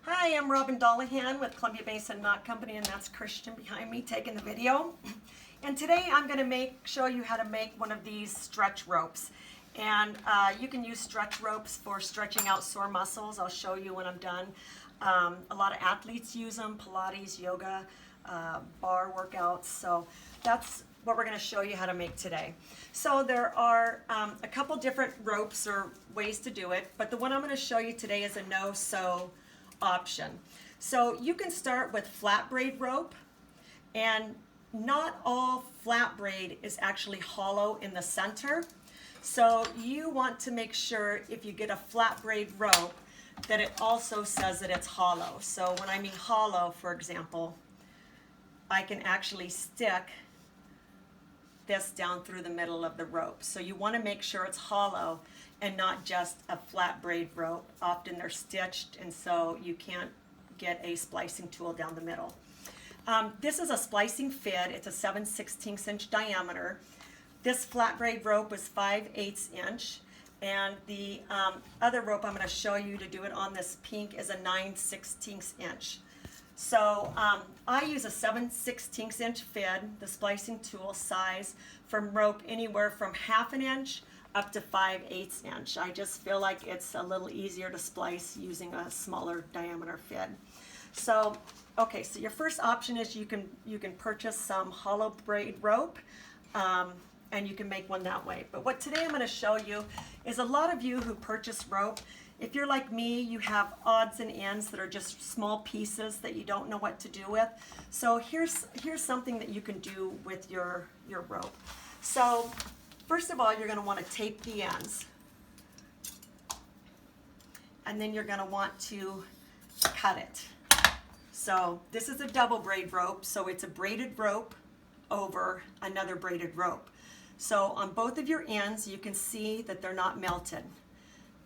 Hi, I'm Robin Dollahan with Columbia Basin Knot Company, and that's Christian behind me taking the video. And today I'm going to show you how to make one of these stretch ropes. And you can use stretch ropes for stretching out sore muscles. I'll show you when I'm done. A lot of athletes use them, Pilates, yoga, bar workouts. So that's what we're going to show you how to make today. So there are a couple different ropes or ways to do it, but the one I'm going to show you today is a no-sew option. So you can start with flat braid rope, and not all flat braid is actually hollow in the center. So you want to make sure if you get a flat braid rope that it also says that it's hollow. So when I mean hollow, for example, I can actually stick this down through the middle of the rope. So you want to make sure it's hollow and not just a flat braid rope. Often they're stitched, and so you can't get a splicing tool down the middle. This is a splicing fit. It's a 7/16 inch diameter. This flat braid rope is 5/8 inch, and the other rope I'm going to show you to do it on this pink is a 9/16 inch. So I use a 7/16 inch fid, the splicing tool size, from rope anywhere from 1/2 inch up to 5/8 inch. I just feel like it's a little easier to splice using a smaller diameter fid. So, okay, so your first option is you can purchase some hollow braid rope, and you can make one that way. But what today I'm going to show you is a lot of you who purchase rope, if you're like me, you have odds and ends that are just small pieces that you don't know what to do with. So here's something that you can do with your rope. So first of all, you're going to want to tape the ends. And then you're going to want to cut it. So this is a double braid rope, so it's a braided rope over another braided rope. So on both of your ends, you can see that they're not melted.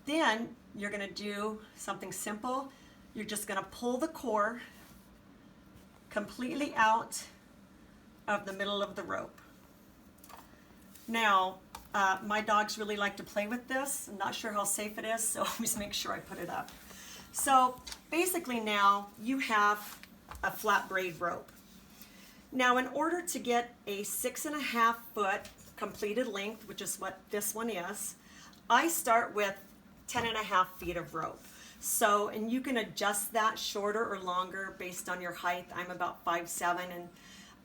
Then you're going to do something simple. You're just going to pull the core completely out of the middle of the rope. Now, my dogs really like to play with this. I'm not sure how safe it is, so always make sure I put it up. So basically now you have a flat braid rope. Now in order to get a 6.5 foot completed length, which is what this one is, I start with 10.5 feet of rope. So, and you can adjust that shorter or longer based on your height. I'm about 5'7", and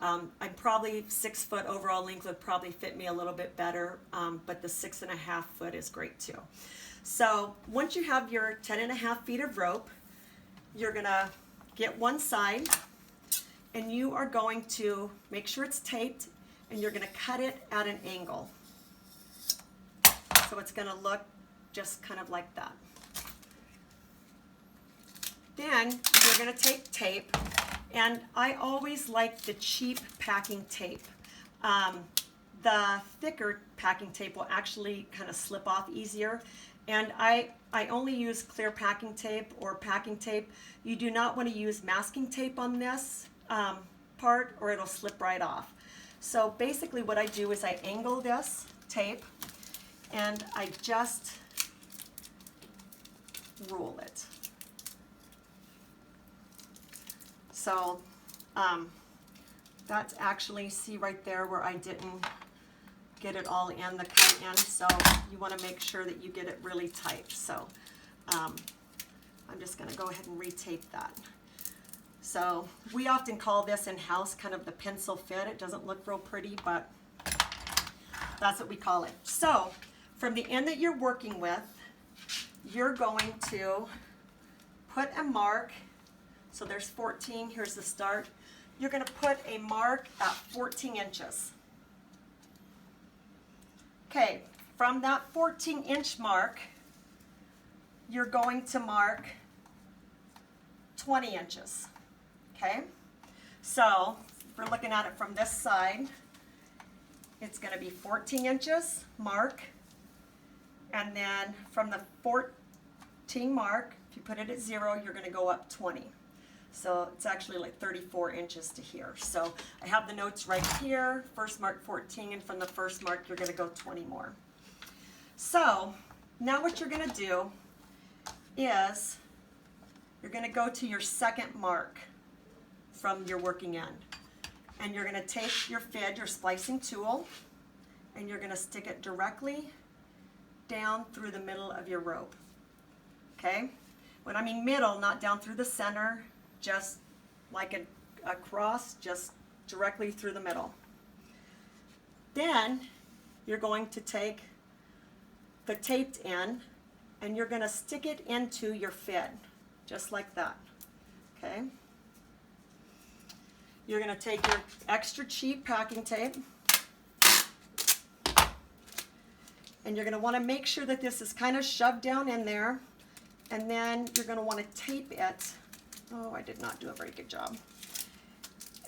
I'm probably 6 foot overall length would probably fit me a little bit better, but the 6.5 foot is great too. So once you have your 10.5 feet of rope, you're gonna get one side, and you are going to make sure it's taped, and you're gonna cut it at an angle. So it's gonna look just kind of like that. Then you're going to take tape, and I always like the cheap packing tape. The thicker packing tape will actually kind of slip off easier, and I only use clear packing tape or packing tape. You do not want to use masking tape on this part, or it'll slip right off. So basically what I do is I angle this tape, and I just rule it. So that's actually, see right there where I didn't get it all in, the cut in, so you want to make sure that you get it really tight. So I'm just going to go ahead and retape that. So we often call this in-house kind of the pencil fit. It doesn't look real pretty, but that's what we call it. So from the end that you're working with, you're going to put a mark. So there's 14, here's the start. You're going to put a mark at 14 inches. Okay, from that 14-inch mark, you're going to mark 20 inches. Okay, so if we're looking at it from this side, it's going to be 14 inches, mark, and then from the 14 mark, if you put it at 0, you're going to go up 20. So it's actually like 34 inches to here. So I have the notes right here, first mark 14, and from the first mark you're going to go 20 more. So now what you're going to do is you're going to go to your second mark from your working end. And you're going to take your fid, your splicing tool, and you're going to stick it directly down through the middle of your rope. Okay? When I mean middle, not down through the center, just like a cross, just directly through the middle. Then you're going to take the taped end and you're going to stick it into your fid, just like that. Okay? You're going to take your extra cheap packing tape and you're going to want to make sure that this is kind of shoved down in there, and then you're going to want to tape it. Oh, I did not do a very good job.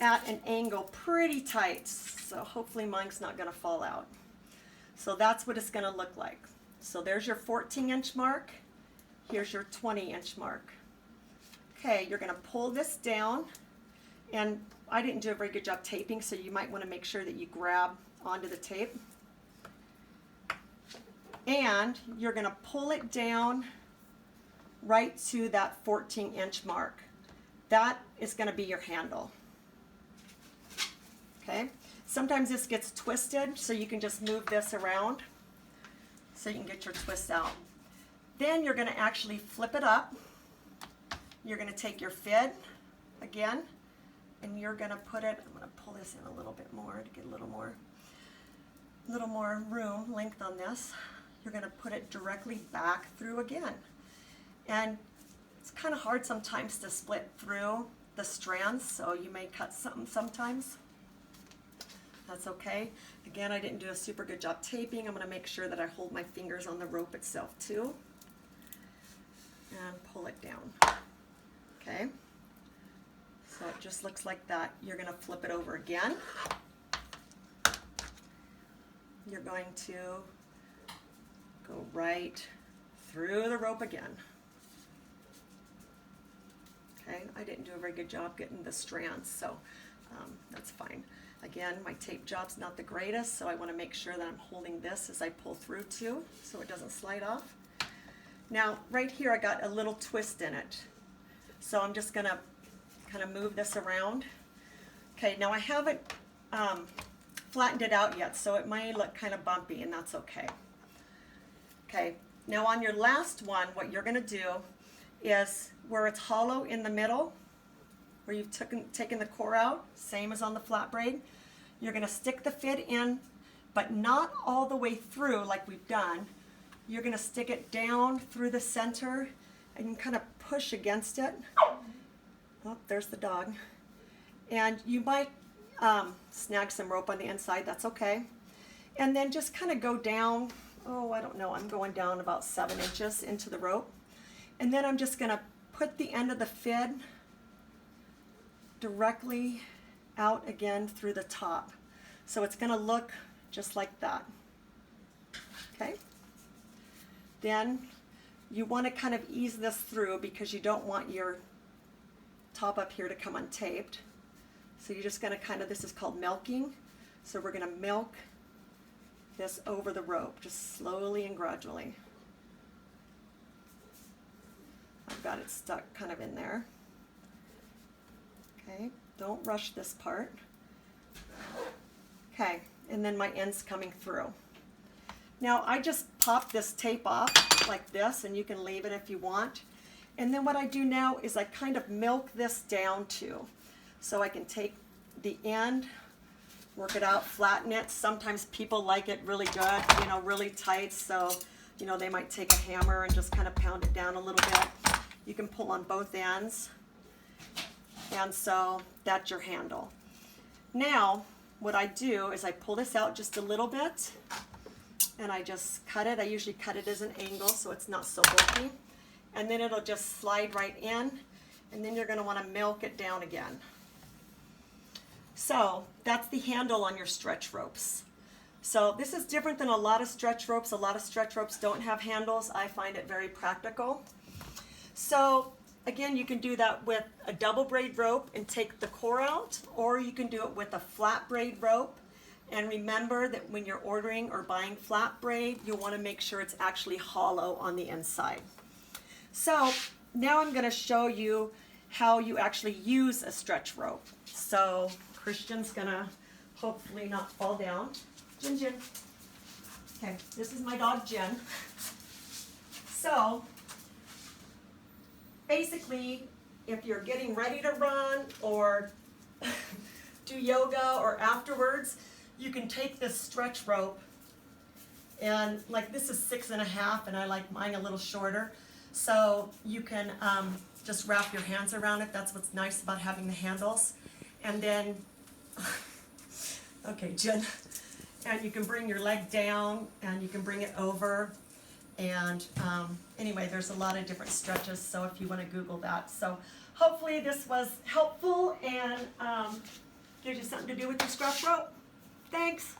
At an angle pretty tight, so hopefully mine's not going to fall out. So that's what it's going to look like. So there's your 14-inch mark. Here's your 20-inch mark. Okay, you're going to pull this down, and I didn't do a very good job taping, so you might want to make sure that you grab onto the tape. And you're going to pull it down right to that 14-inch mark. That is going to be your handle. Okay? Sometimes this gets twisted, so you can just move this around so you can get your twist out. Then you're going to actually flip it up. You're going to take your fid again, and you're going to put it, I'm going to pull this in a little bit more to get a little more room, length on this. You're going to put it directly back through again. And it's kind of hard sometimes to split through the strands, so you may cut something sometimes. That's okay. Again, I didn't do a super good job taping. I'm going to make sure that I hold my fingers on the rope itself too. And pull it down. Okay? So it just looks like that. You're going to flip it over again. You're going to go right through the rope again. Okay, I didn't do a very good job getting the strands, so that's fine. Again, my tape job's not the greatest, so I want to make sure that I'm holding this as I pull through too, so it doesn't slide off. Now, right here I got a little twist in it, so I'm just going to kind of move this around. Okay, now I haven't flattened it out yet, so it may look kind of bumpy, and that's okay. Okay, now on your last one, what you're going to do is where it's hollow in the middle, where you've taken the core out, same as on the flat braid, you're going to stick the fid in, but not all the way through like we've done. You're going to stick it down through the center and you kind of push against it. Oh, there's the dog. And you might snag some rope on the inside, that's okay. And then just kind of go down, oh, I don't know, I'm going down about 7 inches into the rope. And then I'm just going to put the end of the fid directly out again through the top. So it's going to look just like that. Okay? Then you want to kind of ease this through because you don't want your top up here to come untaped. So you're just going to kind of, this is called milking. So we're going to milk this over the rope, just slowly and gradually. I've got it stuck kind of in there. Okay, don't rush this part. Okay, and then my end's coming through. Now I just pop this tape off like this, and you can leave it if you want. And then what I do now is I kind of milk this down too. So I can take the end, work it out, flatten it. Sometimes people like it really good, you know, really tight, so you know, they might take a hammer and just kind of pound it down a little bit. You can pull on both ends. And so that's your handle. Now, what I do is I pull this out just a little bit and I just cut it. I usually cut it as an angle so it's not so bulky. And then it'll just slide right in, and then you're going to want to milk it down again. So that's the handle on your stretch ropes. So this is different than a lot of stretch ropes. A lot of stretch ropes don't have handles. I find it very practical. So again, you can do that with a double braid rope and take the core out, or you can do it with a flat braid rope. And remember that when you're ordering or buying flat braid, you'll want to make sure it's actually hollow on the inside. So now I'm going to show you how you actually use a stretch rope. So Christian's going to hopefully not fall down. Jen. Okay, this is my dog Jen. So basically, if you're getting ready to run or do yoga or afterwards, you can take this stretch rope, and like this is 6.5 and I like mine a little shorter. So you can just wrap your hands around it. That's what's nice about having the handles. And then, okay, Jen, and you can bring your leg down and you can bring it over. And anyway, there's a lot of different stretches, so if you want to Google that. So hopefully this was helpful and gives you something to do with your stretch rope. Thanks.